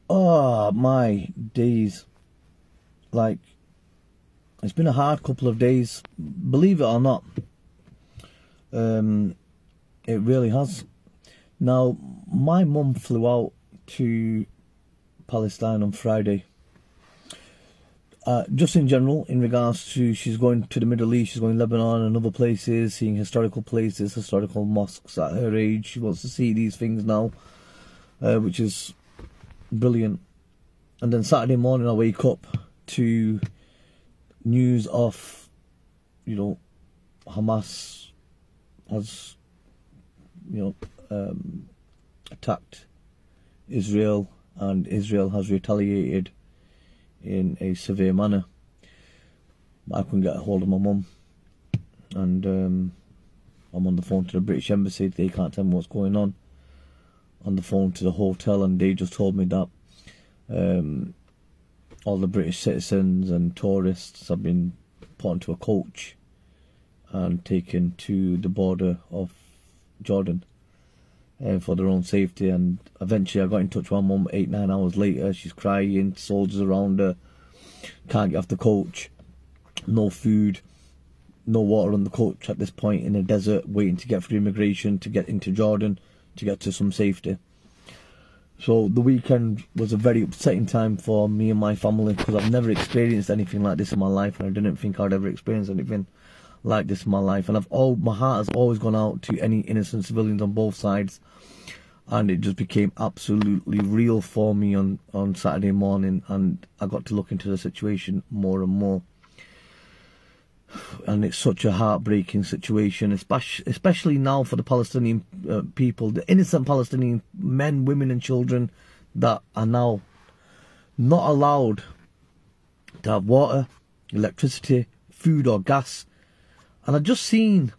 Oh, my days. Like, it's been a hard couple of days. Believe it or not. Um, it really has. Now, my mum flew out to Palestine on Friday. Just in general, in regards to she's going to the Middle East, she's going to Lebanon and other places, seeing historical places, historical mosques at her age. She wants to see these things now, which is brilliant. And then Saturday morning I wake up to news of, Hamas has, attacked Israel, and Israel has retaliated in a severe manner. I couldn't get a hold of my mum, and I'm on the phone to the British Embassy. They can't tell me what's going on. On the phone to the hotel, and they just told me that all the British citizens and tourists have been put into a coach and taken to the border of Jordan for their own safety. And eventually I got in touch with my mum 8-9 hours later. She's crying, soldiers around her, can't get off the coach, no food, no water on the coach at this point, in the desert, waiting to get through immigration to get into Jordan, to get to some safety. So the weekend was a very upsetting time for me and my family, because I've never experienced anything like this in my life, and I didn't think I'd ever experience anything like this in my life. And my heart has always gone out to any innocent civilians on both sides, and it just became absolutely real for me on Saturday morning, and I got to look into the situation more and more. And it's such a heartbreaking situation, especially now for the Palestinian people, the innocent Palestinian men, women and children that are now not allowed to have water, electricity, food or gas. And I've just seen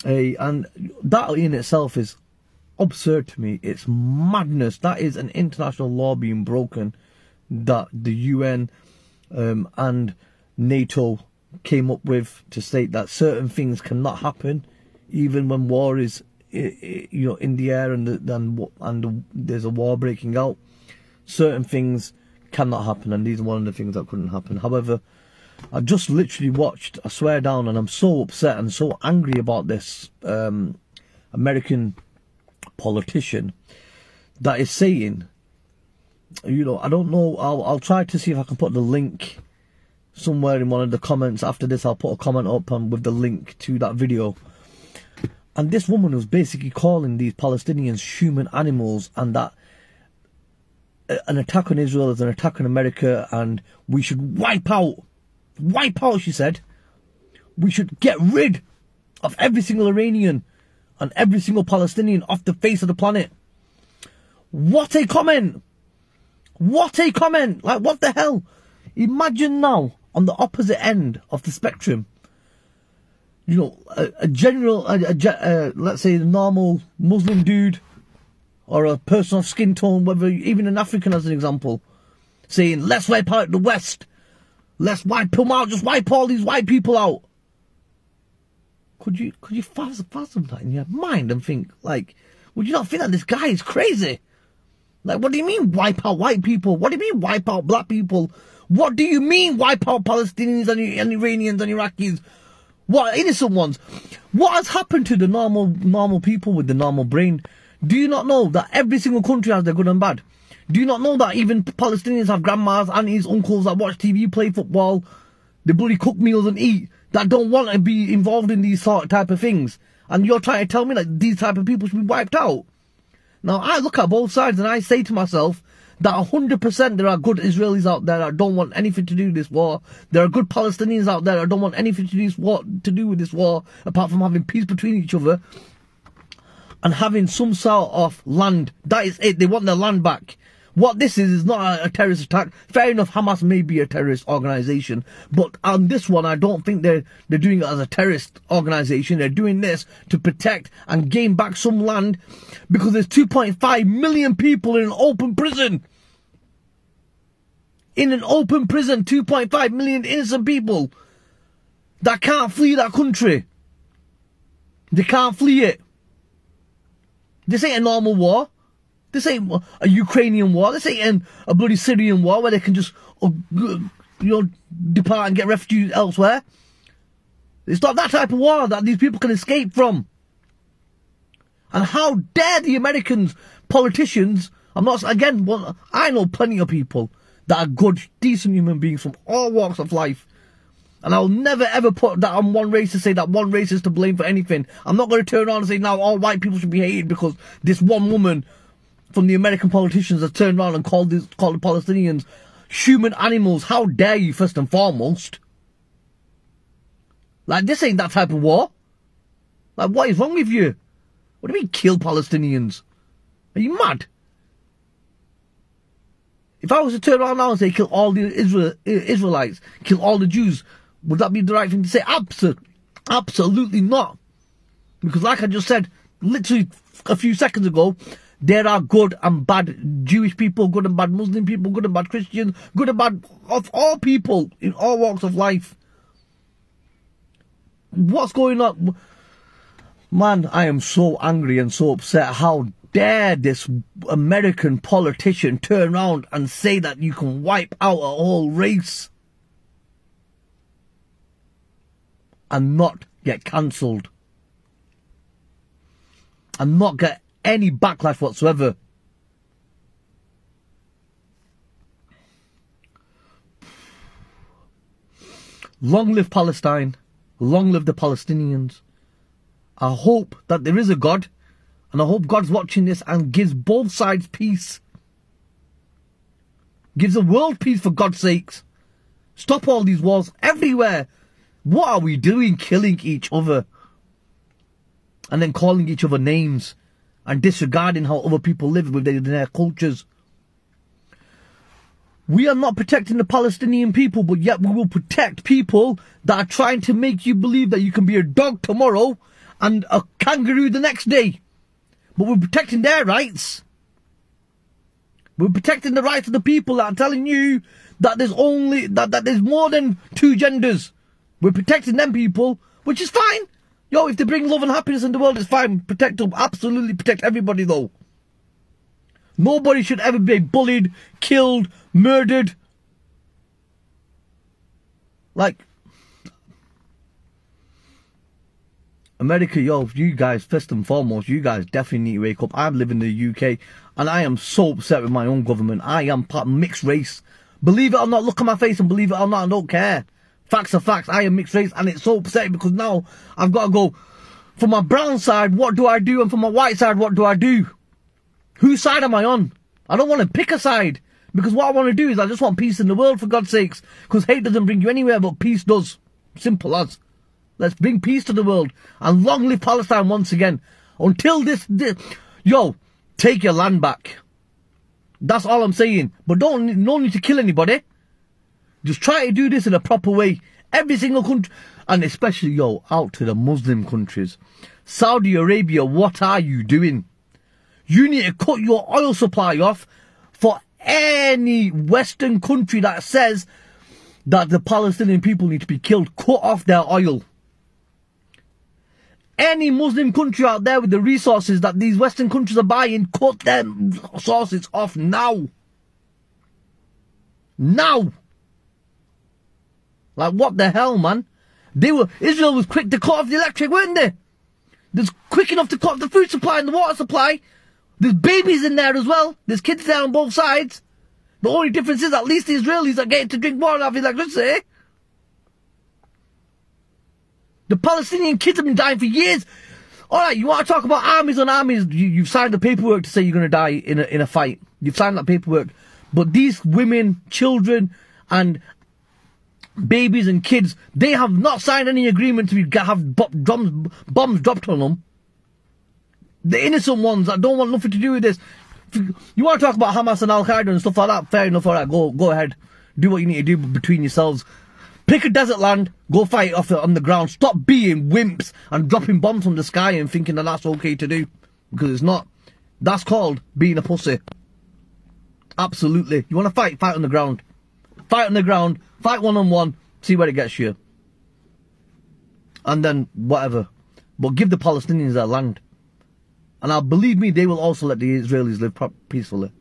and that in itself is absurd to me. It's madness. That is an international law being broken that the UN and NATO came up with, to state that certain things cannot happen, even when war is in the air and there's a war breaking out. Certain things cannot happen, and these are one of the things that couldn't happen. However, I just literally watched, I swear down, and I'm so upset and so angry about this American politician that is saying, I don't know, I'll try to see if I can put the link somewhere in one of the comments. After this, I'll put a comment up with the link to that video. And this woman was basically calling these Palestinians human animals, and that an attack on Israel is an attack on America, and we should wipe out, she said. We should get rid of every single Iranian and every single Palestinian off the face of the planet. What a comment! What a comment! Like, what the hell? Imagine now, on the opposite end of the spectrum, a general, let's say a normal Muslim dude, or a person of skin tone, whether even an African as an example, saying, let's wipe out the West, let's wipe them out, just wipe all these white people out. Could you fathom that in your mind and think, like, would you not think that this guy is crazy? Like, what do you mean wipe out white people? What do you mean wipe out black people? What do you mean wipe out Palestinians and Iranians and Iraqis? What, innocent ones? What has happened to the normal people with the normal brain? Do you not know that every single country has their good and bad? Do you not know that even Palestinians have grandmas, aunties, uncles that watch TV, play football, they bloody cook meals and eat, that don't want to be involved in these sort of type of things? And you're trying to tell me that these type of people should be wiped out? Now, I look at both sides and I say to myself that 100% there are good Israelis out there that don't want anything to do with this war. There are good Palestinians out there that don't want anything to do with this war, apart from having peace between each other and having some sort of land. That is it. They want their land back. What this is not a terrorist attack. Fair enough, Hamas may be a terrorist organisation, but on this one, I don't think they're doing it as a terrorist organisation. They're doing this to protect and gain back some land, because there's 2.5 million people in an open prison. In an open prison, 2.5 million innocent people that can't flee that country. They can't flee it. This ain't a normal war. This ain't a Ukrainian war. This ain't a bloody Syrian war where they can just, depart and get refugees elsewhere. It's not that type of war that these people can escape from. And how dare the Americans, politicians, I know plenty of people that are good, decent human beings from all walks of life. And I'll never ever put that on one race to say that one race is to blame for anything. I'm not going to turn around and say now all white people should be hated because this one woman from the American politicians has turned around and called the Palestinians human animals. How dare you, first and foremost? Like, this ain't that type of war. Like, what is wrong with you? What do you mean, kill Palestinians? Are you mad? If I was to turn around now and say kill all the Israelites, kill all the Jews, would that be the right thing to say? Absolutely not. Because like I just said, literally a few seconds ago, there are good and bad Jewish people, good and bad Muslim people, good and bad Christians, good and bad of all people in all walks of life. What's going on? Man, I am so angry and so upset. How dare this American politician turn around and say that you can wipe out a whole race and not get cancelled and not get any backlash whatsoever. Long live Palestine. Long live the Palestinians. I hope that there is a God, and I hope God's watching this and gives both sides peace. Gives the world peace, for God's sakes. Stop all these wars everywhere. What are we doing, killing each other? And then calling each other names and disregarding how other people live with their cultures. We are not protecting the Palestinian people, but yet we will protect people that are trying to make you believe that you can be a dog tomorrow and a kangaroo the next day. But we're protecting their rights. We're protecting the rights of the people that are telling you that there's that there's more than two genders. We're protecting them people, which is fine. Yo, if they bring love and happiness in the world, it's fine. Protect them. Absolutely protect everybody, though. Nobody should ever be bullied, killed, murdered. Like, America, yo, you guys, first and foremost, you guys definitely need to wake up. I'm living in the UK, and I am so upset with my own government. I am part mixed race. Believe it or not, look at my face and believe it or not, I don't care. Facts are facts, I am mixed race, and it's so upsetting because now I've got to go, for my brown side, what do I do? And for my white side, what do I do? Whose side am I on? I don't want to pick a side. Because what I want to do is I just want peace in the world, for God's sakes. Because hate doesn't bring you anywhere, but peace does. Simple as. Let's bring peace to the world. And long live Palestine once again. Until this yo, take your land back. That's all I'm saying. But no need to kill anybody. Just try to do this in a proper way. Every single country. And especially, yo, out to the Muslim countries. Saudi Arabia, what are you doing? You need to cut your oil supply off for any Western country that says that the Palestinian people need to be killed. Cut off their oil. Any Muslim country out there with the resources that these Western countries are buying, cut them sources off now. Now. Like, what the hell, man? Israel was quick to cut off the electric, weren't they? They was quick enough to cut off the food supply and the water supply. There's babies in there as well. There's kids there on both sides. The only difference is at least the Israelis are getting to drink water off electricity. The Palestinian kids have been dying for years. Alright, you want to talk about armies on armies? You've signed the paperwork to say you're going to die in a fight. You've signed that paperwork. But these women, children, and babies and kids, they have not signed any agreement to have bombs dropped on them. The innocent ones that don't want nothing to do with this. You want to talk about Hamas and Al-Qaeda and stuff like that? Fair enough, alright, go ahead. Do what you need to do between yourselves. Pick a desert land, go fight off on the ground. Stop being wimps and dropping bombs from the sky and thinking that that's okay to do. Because it's not. That's called being a pussy. Absolutely. You want to fight? Fight on the ground. Fight on the ground. Fight one-on-one. See where it gets you. And then whatever. But give the Palestinians their land. And believe me, they will also let the Israelis live peacefully.